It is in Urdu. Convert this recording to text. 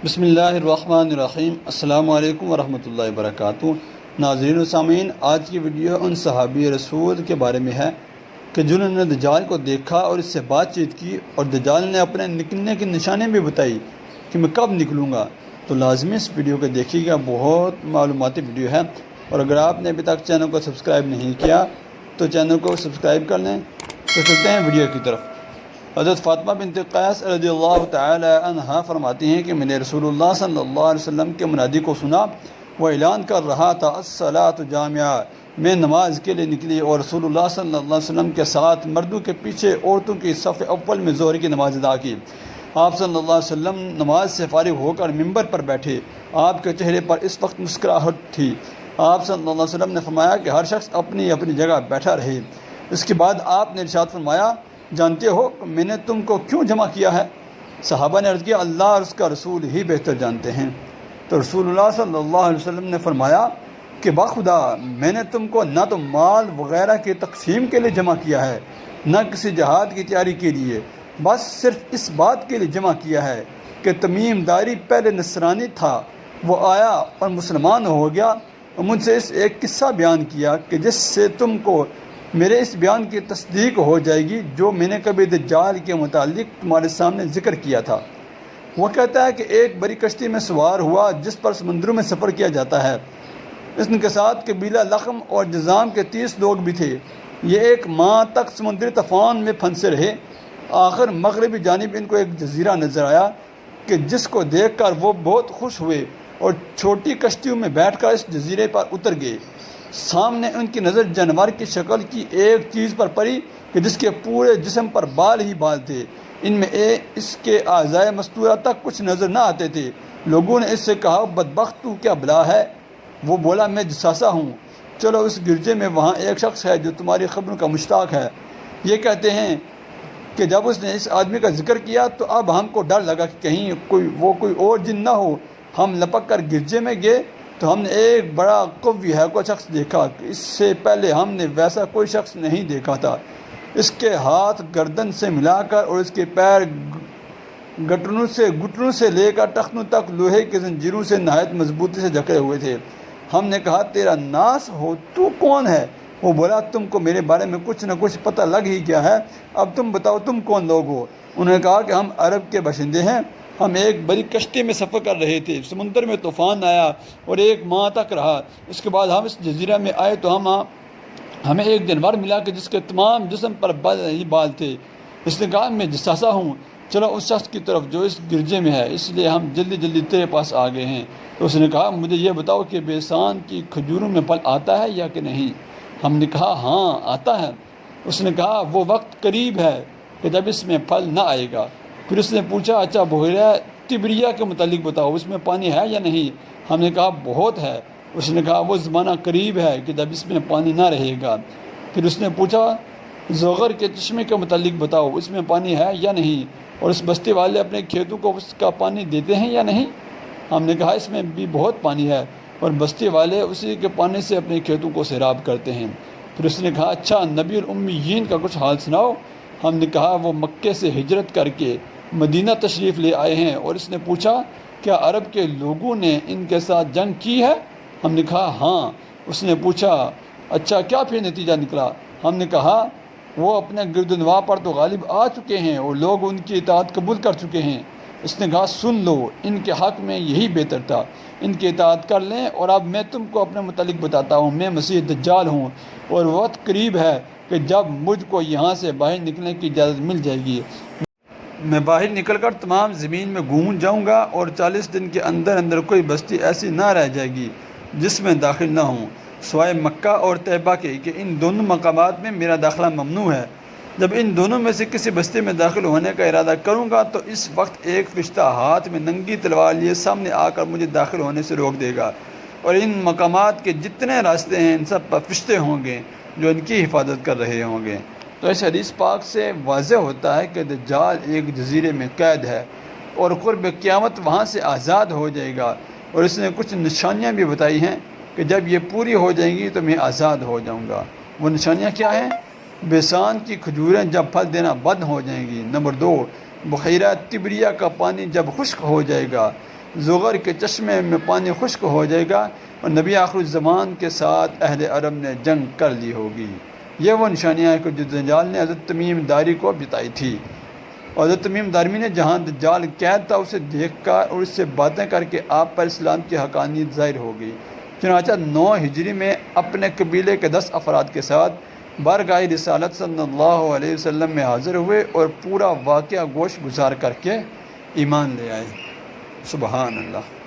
بسم اللہ الرحمن الرحیم۔ السلام علیکم ورحمۃ اللہ وبرکاتہ۔ ناظرین و سامعین، آج کی ویڈیو ان صحابی رسول کے بارے میں ہے کہ جنہوں نے دجال کو دیکھا اور اس سے بات چیت کی، اور دجال نے اپنے نکلنے کی نشانی بھی بتائی کہ میں کب نکلوں گا۔ تو لازمی اس ویڈیو کو دیکھیے گا، بہت معلوماتی ویڈیو ہے، اور اگر آپ نے ابھی تک چینل کو سبسکرائب نہیں کیا تو چینل کو سبسکرائب کر لیں۔ تو چلتے ہیں ویڈیو کی طرف۔ حضرت فاطمہ بنت قیس رضی اللہ تعالی عنہا فرماتی ہیں کہ میں نے رسول اللہ صلی اللہ علیہ وسلم کے منادی کو سنا، وہ اعلان کر رہا تھا الصلاۃ جامعہ، میں نماز کے لیے نکلی، اور رسول اللہ صلی اللہ علیہ وسلم کے ساتھ مردوں کے پیچھے عورتوں کی صف اول میں ظہر کی نماز ادا کی۔ آپ صلی اللہ علیہ وسلم نماز سے فارغ ہو کر ممبر پر بیٹھے، آپ کے چہرے پر اس وقت مسکراہٹ تھی۔ آپ صلی اللہ علیہ وسلم نے فرمایا کہ ہر شخص اپنی اپنی جگہ بیٹھا رہے۔ اس کے بعد آپ نے ارشاد فرمایا، جانتے ہو کہ میں نے تم کو کیوں جمع کیا ہے؟ صحابہ نے عرض کیا، اللہ اور اس کا رسول ہی بہتر جانتے ہیں۔ تو رسول اللہ صلی اللہ علیہ وسلم نے فرمایا کہ بخدا میں نے تم کو نہ تو مال وغیرہ کی تقسیم کے لیے جمع کیا ہے، نہ کسی جہاد کی تیاری کے لیے، بس صرف اس بات کے لیے جمع کیا ہے کہ تمیم داری پہلے نصرانی تھا، وہ آیا اور مسلمان ہو گیا، اور مجھ سے اس ایک قصہ بیان کیا کہ جس سے تم کو میرے اس بیان کی تصدیق ہو جائے گی جو میں نے کبھی دجال کے متعلق تمہارے سامنے ذکر کیا تھا۔ وہ کہتا ہے کہ ایک بڑی کشتی میں سوار ہوا جس پر سمندروں میں سفر کیا جاتا ہے۔ اس کے ساتھ قبیلہ لخم اور جذام کے 30 لوگ بھی تھے۔ یہ ایک ماہ تک سمندری طوفان میں پھنسے رہے۔ آخر مغربی جانب ان کو ایک جزیرہ نظر آیا کہ جس کو دیکھ کر وہ بہت خوش ہوئے اور چھوٹی کشتیوں میں بیٹھ کر اس جزیرے پر اتر گئے۔ سامنے ان کی نظر جانور کی شکل کی ایک چیز پر پڑی کہ جس کے پورے جسم پر بال ہی بال تھے، ان میں اس کے اعضائے مستورہ تک کچھ نظر نہ آتے تھے۔ لوگوں نے اس سے کہا، بدبخت تو کیا بلا ہے؟ وہ بولا، میں جساسا ہوں۔ چلو اس گرجے میں وہاں ایک شخص ہے جو تمہاری خبروں کا مشتاق ہے۔ یہ کہتے ہیں کہ جب اس نے اس آدمی کا ذکر کیا تو اب ہم کو ڈر لگا کہ کہیں کوئی اور جن نہ ہو۔ ہم لپک کر گرجے میں گئے تو ہم نے ایک بڑا قوی ہے کو شخص دیکھا کہ اس سے پہلے ہم نے ویسا کوئی شخص نہیں دیکھا تھا۔ اس کے ہاتھ گردن سے ملا کر اور اس کے پیر گھٹنوں سے لے کر ٹخنوں تک لوہے کے زنجیروں سے نہایت مضبوطی سے جکڑے ہوئے تھے۔ ہم نے کہا، تیرا ناس ہو، تو کون ہے؟ وہ بولا، تم کو میرے بارے میں کچھ نہ کچھ پتہ لگ ہی گیا ہے، اب تم بتاؤ تم کون لوگ ہو؟ انہوں نے کہا کہ ہم عرب کے باشندے ہیں، ہم ایک بڑی کشتی میں سفر کر رہے تھے، سمندر میں طوفان آیا اور ایک ماہ تک رہا۔ اس کے بعد ہم اس جزیرہ میں آئے تو ہمیں ایک جانور ملا کہ جس کے تمام جسم پر بال ہی بال تھے۔ اس نے کہا، میں جساسا ہوں، چلو اس شخص کی طرف جو اس گرجے میں ہے، اس لیے ہم جلدی جلدی تیرے پاس آ گئے ہیں۔ تو اس نے کہا، مجھے یہ بتاؤ کہ بیسان کی کھجوروں میں پھل آتا ہے یا کہ نہیں؟ ہم نے کہا، ہاں آتا ہے۔ اس نے کہا، وہ وقت قریب ہے کہ جب اس میں پھل نہ آئے گا۔ پھر اس نے پوچھا، اچھا بحیرہ تبریہ کے متعلق بتاؤ، اس میں پانی ہے یا نہیں؟ ہم نے کہا، بہت ہے۔ اس نے کہا، وہ زمانہ قریب ہے کہ جب اس میں پانی نہ رہے گا۔ پھر اس نے پوچھا، زوغر کے چشمے کے متعلق بتاؤ، اس میں پانی ہے یا نہیں؟ اور اس بستی والے اپنے کھیتوں کو اس کا پانی دیتے ہیں یا نہیں؟ ہم نے کہا، اس میں بھی بہت پانی ہے اور بستی والے اسی کے پانی سے اپنے کھیتوں کو سیراب کرتے ہیں۔ پھر اس نے کہا، اچھا نبی الامیین کا کچھ حال سناؤ۔ ہم نے کہا، وہ مکے سے ہجرت کر کے مدینہ تشریف لے آئے ہیں۔ اور اس نے پوچھا، کیا عرب کے لوگوں نے ان کے ساتھ جنگ کی ہے؟ ہم نے کہا، ہاں۔ اس نے پوچھا، اچھا کیا پھر نتیجہ نکلا؟ ہم نے کہا، وہ اپنے گردنواں پر تو غالب آ چکے ہیں اور لوگ ان کی اطاعت قبول کر چکے ہیں۔ اس نے کہا، سن لو، ان کے حق میں یہی بہتر تھا، ان کی اطاعت کر لیں۔ اور اب میں تم کو اپنے متعلق بتاتا ہوں، میں مسیح دجال ہوں، اور وقت قریب ہے کہ جب مجھ کو یہاں سے باہر نکلنے کی اجازت مل جائے گی، میں باہر نکل کر تمام زمین میں گھوم جاؤں گا، اور 40 دن کے اندر کوئی بستی ایسی نہ رہ جائے گی جس میں داخل نہ ہوں، سوائے مکہ اور طیبہ کے، کہ ان دونوں مقامات میں میرا داخلہ ممنوع ہے۔ جب ان دونوں میں سے کسی بستی میں داخل ہونے کا ارادہ کروں گا تو اس وقت ایک فرشتہ ہاتھ میں ننگی تلوار لیے سامنے آ کر مجھے داخل ہونے سے روک دے گا، اور ان مقامات کے جتنے راستے ہیں ان سب پر فرشتے ہوں گے جو ان کی حفاظت کر رہے ہوں گے۔ تو اس حدیث پاک سے واضح ہوتا ہے کہ دجال ایک جزیرے میں قید ہے اور قرب قیامت وہاں سے آزاد ہو جائے گا، اور اس نے کچھ نشانیاں بھی بتائی ہیں کہ جب یہ پوری ہو جائیں گی تو میں آزاد ہو جاؤں گا۔ وہ نشانیاں کیا ہیں؟ بیسان کی کھجوریں جب پھل دینا بند ہو جائیں گی۔ نمبر 2، بحیرہ تبریہ کا پانی جب خشک ہو جائے گا۔ زغر کے چشمے میں پانی خشک ہو جائے گا اور نبی آخر الزمان کے ساتھ اہل عرب نے جنگ کر لی ہوگی۔ یہ وہ نشانیاں ہیں کہ جو دجال نے حضرت تمیم داری کو بتائی تھی، اور حضرت تمیم دارمی نے جہاں دجال قید تھا اسے دیکھ کر اور اس سے باتیں کر کے آپ پر اسلام کی حقانیت ظاہر ہو گئی۔ چنانچہ 9 ہجری میں اپنے قبیلے کے 10 افراد کے ساتھ بارگاہ رسالت صلی اللہ علیہ وسلم میں حاضر ہوئے اور پورا واقعہ گوش گزار کر کے ایمان لے آئے۔ سبحان اللہ۔